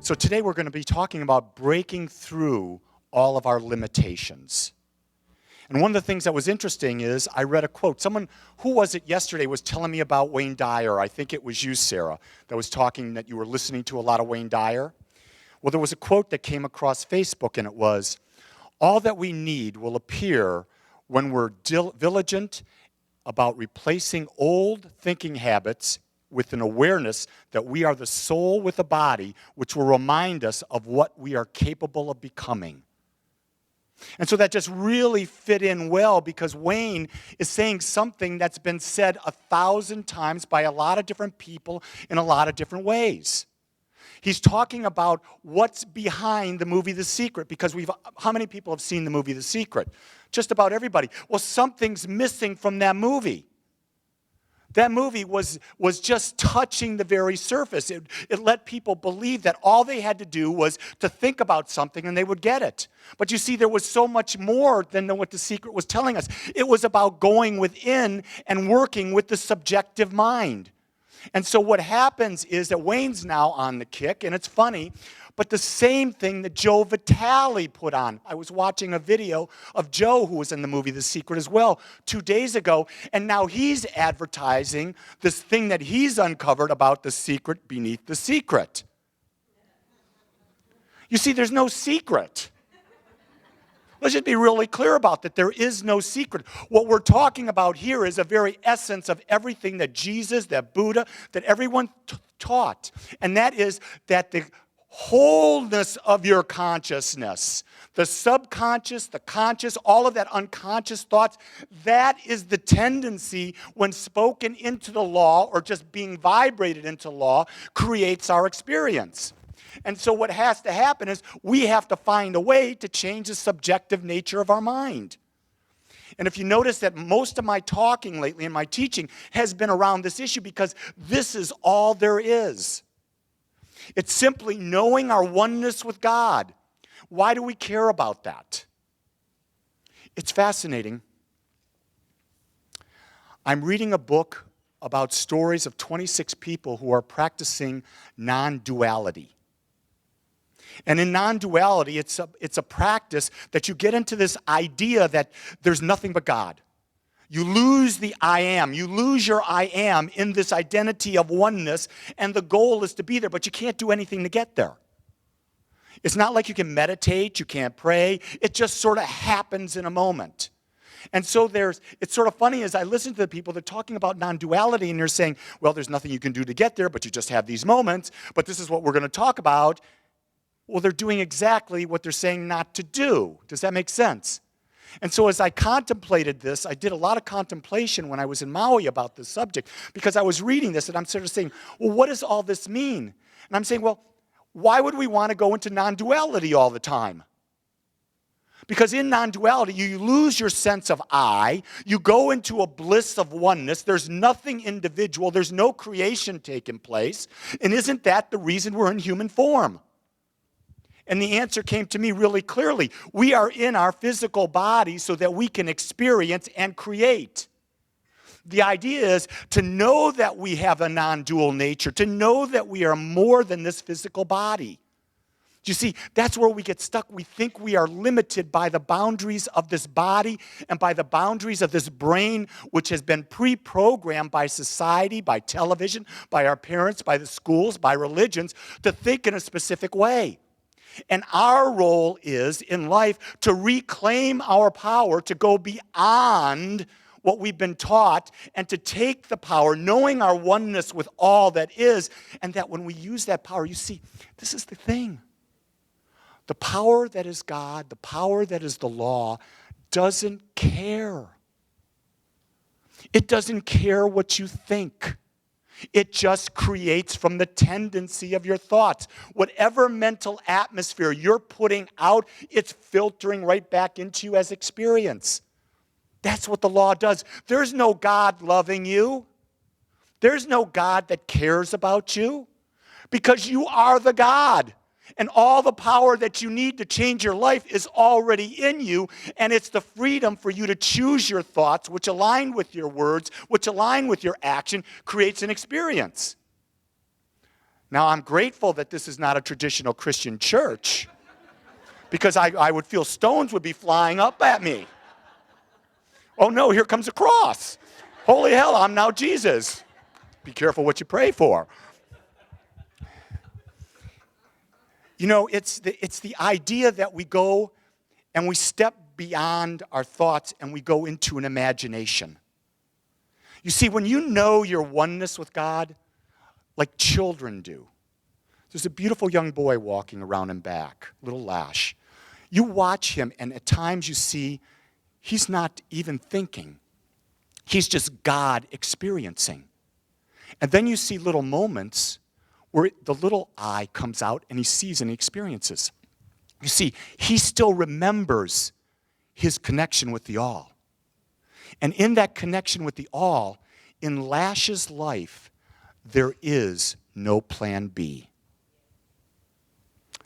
So today we're going to be talking about breaking through all of our limitations. And one of the things that was interesting is I read a quote. Someone, who was it yesterday, was telling me about Wayne Dyer. I think it was you, Sarah, that was talking that you were listening to a lot of Wayne Dyer. Well, there was a quote that came across Facebook, and it was, "All that we need will appear when we're diligent about replacing old thinking habits with an awareness that we are the soul with a body, which will remind us of what we are capable of becoming." And so that just really fit in well, because Wayne is saying something that's been said 1,000 times by a lot of different people in a lot of different ways. He's talking about what's behind the movie The Secret, because how many people have seen the movie The Secret? Just about everybody. Well, something's missing from that movie. That movie was just touching the very surface. It let people believe that all they had to do was to think about something and they would get it. But you see, there was so much more than what The Secret was telling us. It was about going within and working with the subjective mind. And so what happens is that Wayne's now on the kick, and it's funny, but the same thing that Joe Vitale put on. I was watching a video of Joe, who was in the movie The Secret as well, 2 days ago, and now he's advertising this thing that he's uncovered about the secret beneath the secret. You see, there's no secret. Let's just be really clear about that. There is no secret. What we're talking about here is a very essence of everything that Jesus, that Buddha, that everyone taught. And that is that the wholeness of your consciousness, the subconscious, the conscious, all of that unconscious thoughts, that is the tendency when spoken into the law or just being vibrated into law creates our experience. And so what has to happen is we have to find a way to change the subjective nature of our mind. And if you notice that most of my talking lately and my teaching has been around this issue, because this is all there is. It's simply knowing our oneness with God. Why do we care about that? It's fascinating. I'm reading a book about stories of 26 people who are practicing non-duality. And in non-duality, it's a practice that you get into this idea that there's nothing but God. You lose the I am. You lose your I am in this identity of oneness, and the goal is to be there, but you can't do anything to get there. It's not like you can meditate, you can't pray. It just sort of happens in a moment. And so it's sort of funny as I listen to the people, they're talking about non-duality, and they're saying, well, there's nothing you can do to get there, but you just have these moments, but this is what we're going to talk about. Well, they're doing exactly what they're saying not to do. Does that make sense? And so as I contemplated this, I did a lot of contemplation when I was in Maui about this subject, because I was reading this and I'm sort of saying, well, what does all this mean? And I'm saying, well, why would we want to go into non-duality all the time? Because in non-duality, you lose your sense of I. You go into a bliss of oneness. There's nothing individual. There's no creation taking place. And isn't that the reason we're in human form? And the answer came to me really clearly. We are in our physical body so that we can experience and create. The idea is to know that we have a non-dual nature, to know that we are more than this physical body. You see, that's where we get stuck. We think we are limited by the boundaries of this body and by the boundaries of this brain, which has been pre-programmed by society, by television, by our parents, by the schools, by religions, to think in a specific way. And our role is, in life, to reclaim our power, to go beyond what we've been taught, and to take the power, knowing our oneness with all that is, and that when we use that power, you see, this is the thing. The power that is God, the power that is the law, doesn't care. It doesn't care what you think. It just creates from the tendency of your thoughts. Whatever mental atmosphere you're putting out, it's filtering right back into you as experience. That's what the law does. There's no God loving you. There's no God that cares about you, because you are the God. And all the power that you need to change your life is already in you, and it's the freedom for you to choose your thoughts, which align with your words, which align with your action, creates an experience. Now, I'm grateful that this is not a traditional Christian church because I would feel stones would be flying up at me. Oh no, here comes a cross. Holy hell, I'm now Jesus. Be careful what you pray for. You know, it's the idea that we go and we step beyond our thoughts and we go into an imagination. You see, when you know your oneness with God, like children do. There's a beautiful young boy walking around and back, little Lash. You watch him, and at times you see he's not even thinking. He's just God experiencing. And then you see little moments where the little eye comes out and he sees and he experiences. You see, he still remembers his connection with the all. And in that connection with the all, in Lash's life, there is no plan B.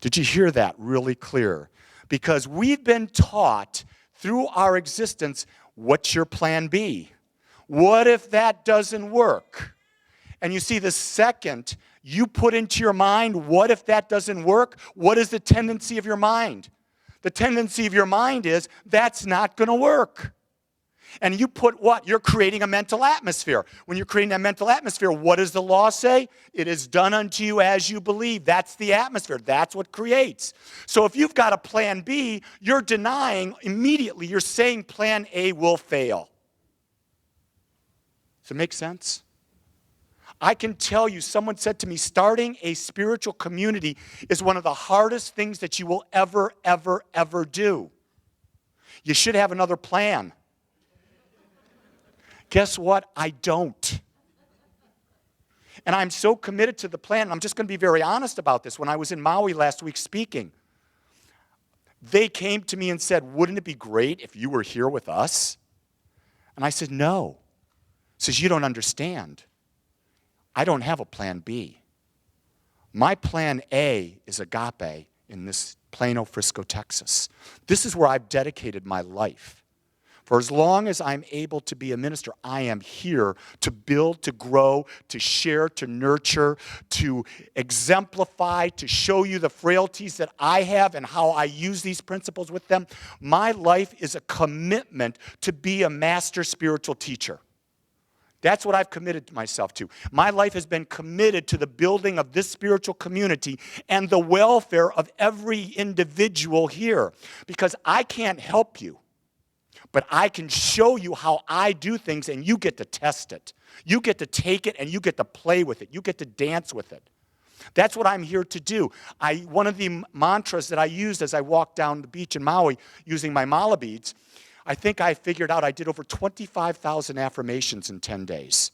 Did you hear that really clear? Because we've been taught through our existence, what's your plan B? What if that doesn't work? And you see, the second you put into your mind, what if that doesn't work? What is the tendency of your mind? The tendency of your mind is, that's not going to work. And you put what? You're creating a mental atmosphere. When you're creating a mental atmosphere, what does the law say? It is done unto you as you believe. That's the atmosphere. That's what creates. So if you've got a plan B, you're denying immediately. You're saying plan A will fail. Does it make sense? I can tell you, someone said to me, starting a spiritual community is one of the hardest things that you will ever, ever, ever do. You should have another plan. Guess what? I don't. And I'm so committed to the plan, and I'm just going to be very honest about this. When I was in Maui last week speaking, they came to me and said, wouldn't it be great if you were here with us? And I said, no. He says, you don't understand. I don't have a plan B. My plan A is agape in this Plano, Frisco, Texas. This is where I've dedicated my life. For as long as I'm able to be a minister, I am here to build, to grow, to share, to nurture, to exemplify, to show you the frailties that I have and how I use these principles with them. My life is a commitment to be a master spiritual teacher. That's what I've committed myself to. My life has been committed to the building of this spiritual community and the welfare of every individual here. Because I can't help you. But I can show you how I do things, and you get to test it. You get to take it, and you get to play with it. You get to dance with it. That's what I'm here to do. One of the mantras that I used as I walked down the beach in Maui using my mala beads, I think I figured out I did over 25,000 affirmations in 10 days.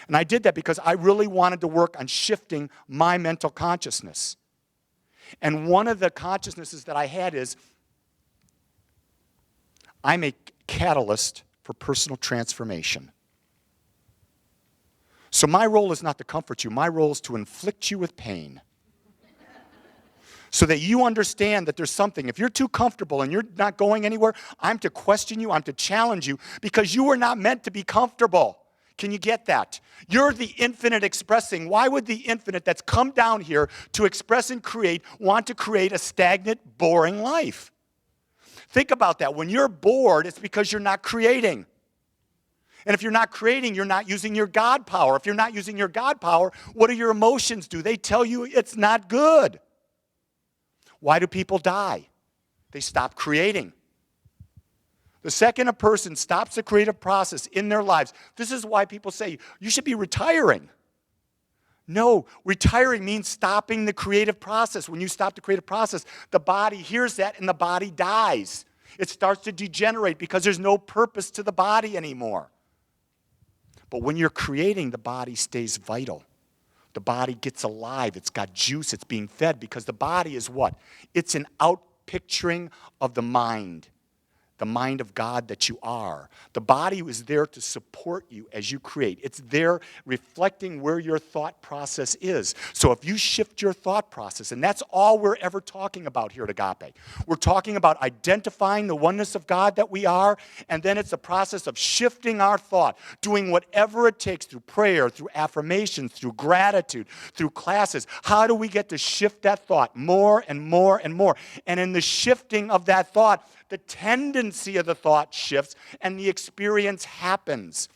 And I did that because I really wanted to work on shifting my mental consciousness. And one of the consciousnesses that I had is, I'm a catalyst for personal transformation. So my role is not to comfort you. My role is to inflict you with pain. So that you understand that there's something. If you're too comfortable and you're not going anywhere, I'm to question you, I'm to challenge you, because you were not meant to be comfortable. Can you get that? You're the infinite expressing. Why would the infinite that's come down here to express and create want to create a stagnant, boring life? Think about that. When you're bored, it's because you're not creating. And if you're not creating, you're not using your God power. If you're not using your God power, what do your emotions do? They tell you it's not good. Why do people die? They stop creating. The second a person stops the creative process in their lives, this is why people say, you should be retiring. No, retiring means stopping the creative process. When you stop the creative process, the body hears that and the body dies. It starts to degenerate because there's no purpose to the body anymore. But when you're creating, the body stays vital. The body gets alive. It's got juice. It's being fed because the body is what? It's an outpicturing of the mind. the mind of God that you are. The body is there to support you as you create. It's there reflecting where your thought process is. So if you shift your thought process, and that's all we're ever talking about here at Agape. We're talking about identifying the oneness of God that we are, and then it's a process of shifting our thought, doing whatever it takes through prayer, through affirmations, through gratitude, through classes. How do we get to shift that thought more and more and more? And in the shifting of that thought, the tendency of the thought shifts and the experience happens.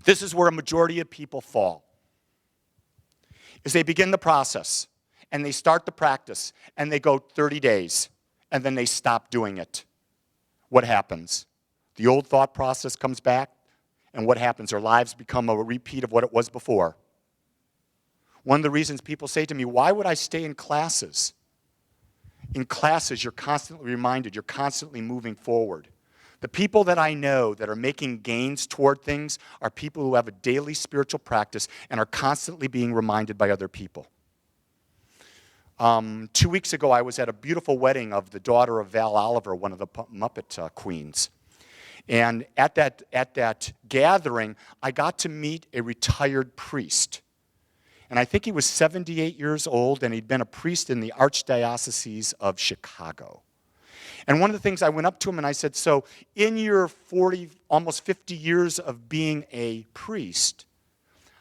This is where a majority of people fall. Is they begin the process and they start the practice and they go 30 days and then they stop doing it. What happens? The old thought process comes back, and what happens? Their lives become a repeat of what it was before. One of the reasons people say to me, why would I stay in classes? In classes, you're constantly reminded, you're constantly moving forward. The people that I know that are making gains toward things are people who have a daily spiritual practice and are constantly being reminded by other people. 2 weeks ago, I was at a beautiful wedding of the daughter of Val Oliver, one of the Muppet queens. And at that gathering, I got to meet a retired priest. And I think he was 78 years old, and he'd been a priest in the Archdiocese of Chicago. And one of the things, I went up to him and I said, so in your 40, almost 50 years of being a priest,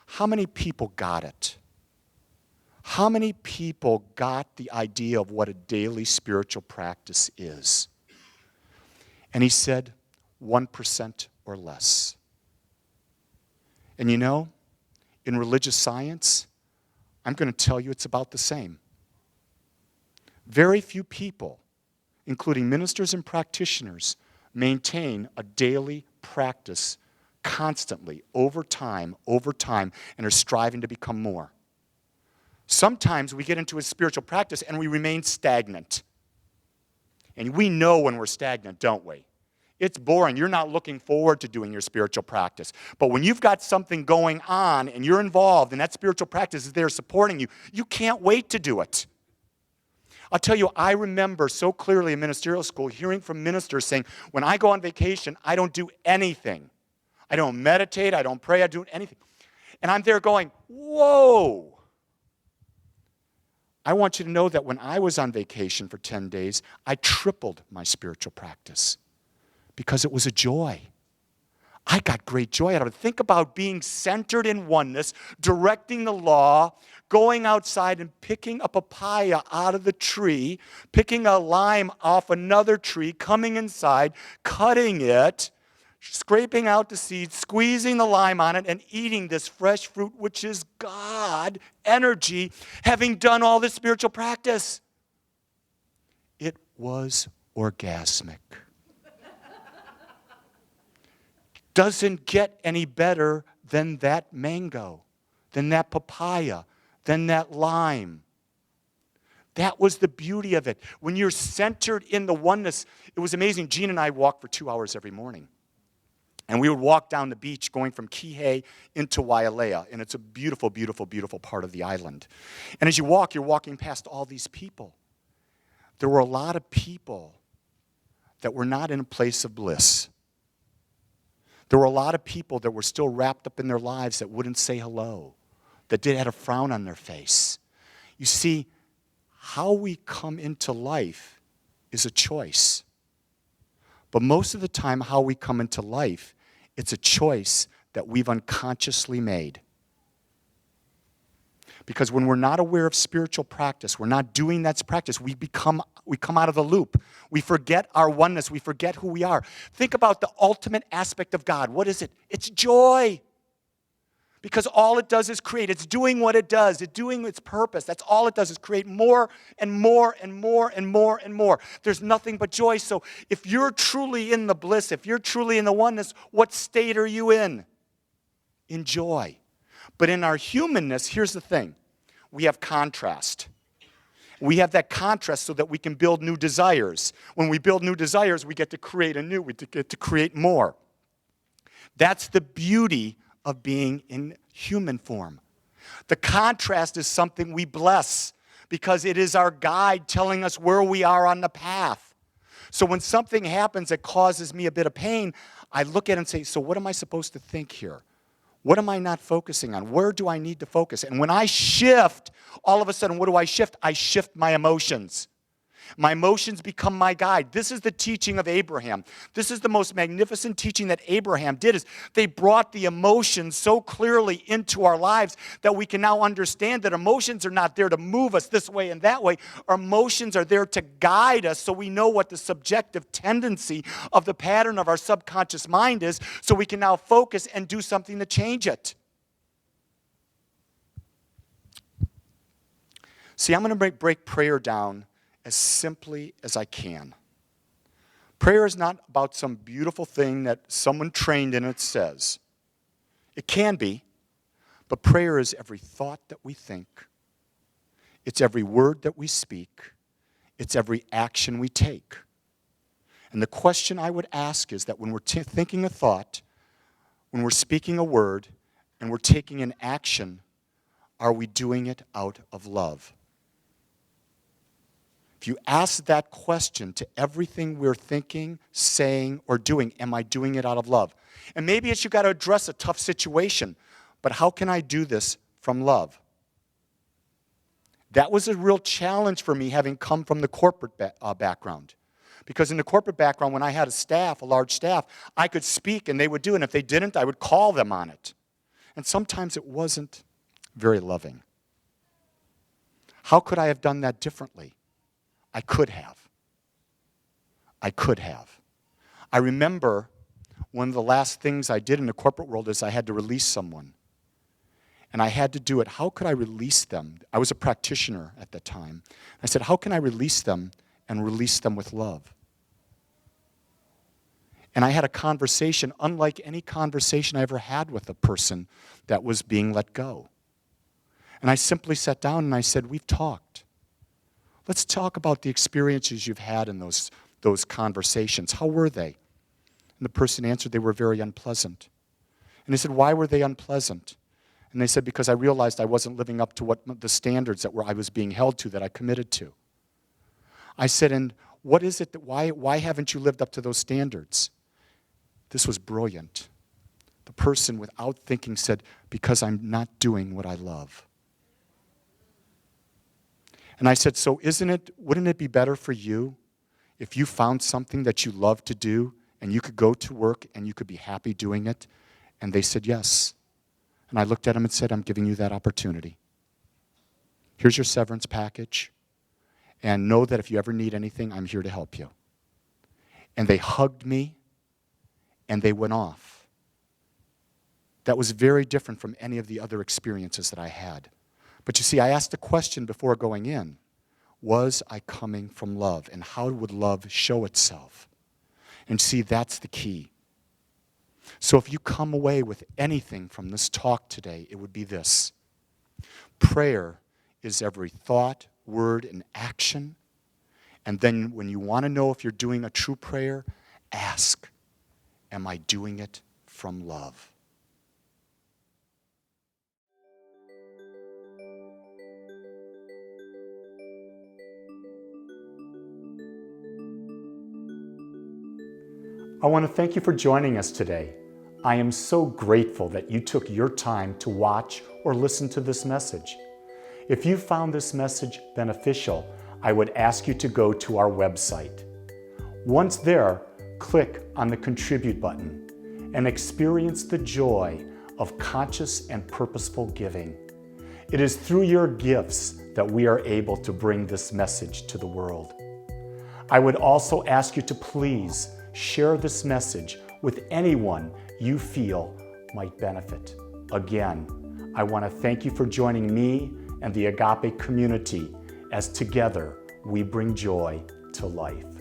how many people got it? How many people got the idea of what a daily spiritual practice is? And he said, 1% or less. And you know, in religious science, I'm going to tell you it's about the same. Very few people, including ministers and practitioners, maintain a daily practice constantly, over time, and are striving to become more. Sometimes we get into a spiritual practice and we remain stagnant. And we know when we're stagnant, don't we? It's boring. You're not looking forward to doing your spiritual practice. But when you've got something going on and you're involved and that spiritual practice is there supporting you, you can't wait to do it. I'll tell you, I remember so clearly in ministerial school hearing from ministers saying, when I go on vacation, I don't do anything. I don't meditate, I don't pray, I don't do anything. And I'm there going, whoa. I want you to know that when I was on vacation for 10 days, I tripled my spiritual practice. Because it was a joy. I got great joy out of it. Think about being centered in oneness, directing the law, going outside and picking a papaya out of the tree, picking a lime off another tree, coming inside, cutting it, scraping out the seeds, squeezing the lime on it, and eating this fresh fruit, which is God, energy, having done all this spiritual practice. It was orgasmic. Doesn't get any better than that mango, than that papaya, than that lime. That was the beauty of it. When you're centered in the oneness, it was amazing. Gene and I walked for 2 hours every morning. And we would walk down the beach going from Kihei into Wailea. And it's a beautiful, beautiful, beautiful part of the island. And as you walk, you're walking past all these people. There were a lot of people that were not in a place of bliss. There were a lot of people that were still wrapped up in their lives that wouldn't say hello, that had a frown on their face. You see, how we come into life is a choice. But most of the time, how we come into life, it's a choice that we've unconsciously made. Because when we're not aware of spiritual practice, we're not doing that practice, we come out of the loop. We forget our oneness. We forget who we are. Think about the ultimate aspect of God. What is it? It's joy. Because all it does is create. It's doing what it does. It's doing its purpose. That's all it does is create more and more and more and more and more. There's nothing but joy. So if you're truly in the bliss, if you're truly in the oneness, what state are you in? In joy. But in our humanness, here's the thing. We have contrast. We have that contrast so that we can build new desires. When we build new desires, we get to create anew. We get to create more. That's the beauty of being in human form. The contrast is something we bless because it is our guide telling us where we are on the path. So when something happens that causes me a bit of pain, I look at it and say, so what am I supposed to think here? What am I not focusing on? Where do I need to focus? And when I shift, all of a sudden, what do I shift? I shift my emotions. My emotions become my guide. This is the teaching of Abraham. This is the most magnificent teaching that Abraham did, is they brought the emotions so clearly into our lives that we can now understand that emotions are not there to move us this way and that way. Our emotions are there to guide us so we know what the subjective tendency of the pattern of our subconscious mind is, so we can now focus and do something to change it. See, I'm going to break prayer down as simply as I can. Prayer is not about some beautiful thing that someone trained in it says. It can be, but prayer is every thought that we think. It's every word that we speak. It's every action we take. And the question I would ask is that when we're thinking a thought, when we're speaking a word, and we're taking an action, are we doing it out of love? If you ask that question to everything we're thinking, saying, or doing, am I doing it out of love? And maybe it's you got to address a tough situation, but how can I do this from love? That was a real challenge for me, having come from the corporate background. Because in the corporate background, when I had a large staff, I could speak and they would do it. And if they didn't, I would call them on it. And sometimes it wasn't very loving. How could I have done that differently? I could have. I remember one of the last things I did in the corporate world is I had to release someone. And I had to do it. How could I release them? I was a practitioner at the time. I said, how can I release them and release them with love? And I had a conversation unlike any conversation I ever had with a person that was being let go. And I simply sat down and I said, we've talked. Let's talk about the experiences you've had in those conversations. How were they? And the person answered, they were very unpleasant. And I said, why were they unpleasant? And they said, because I realized I wasn't living up to what the standards that I was being held to, that I committed to. I said, and what is it that, why haven't you lived up to those standards? This was brilliant. The person, without thinking, said, because I'm not doing what I love. And I said, so wouldn't it be better for you if you found something that you love to do and you could go to work and you could be happy doing it? And they said, yes. And I looked at them and said, I'm giving you that opportunity. Here's your severance package. And know that if you ever need anything, I'm here to help you. And they hugged me and they went off. That was very different from any of the other experiences that I had. But you see, I asked a question before going in. Was I coming from love? And how would love show itself? And see, that's the key. So if you come away with anything from this talk today, it would be this. Prayer is every thought, word, and action. And then when you want to know if you're doing a true prayer, ask, am I doing it from love? I want to thank you for joining us today. I am so grateful that you took your time to watch or listen to this message. If you found this message beneficial, I would ask you to go to our website. Once there, click on the Contribute button and experience the joy of conscious and purposeful giving. It is through your gifts that we are able to bring this message to the world. I would also ask you to please share this message with anyone you feel might benefit. Again, I want to thank you for joining me and the Agape community as together we bring joy to life.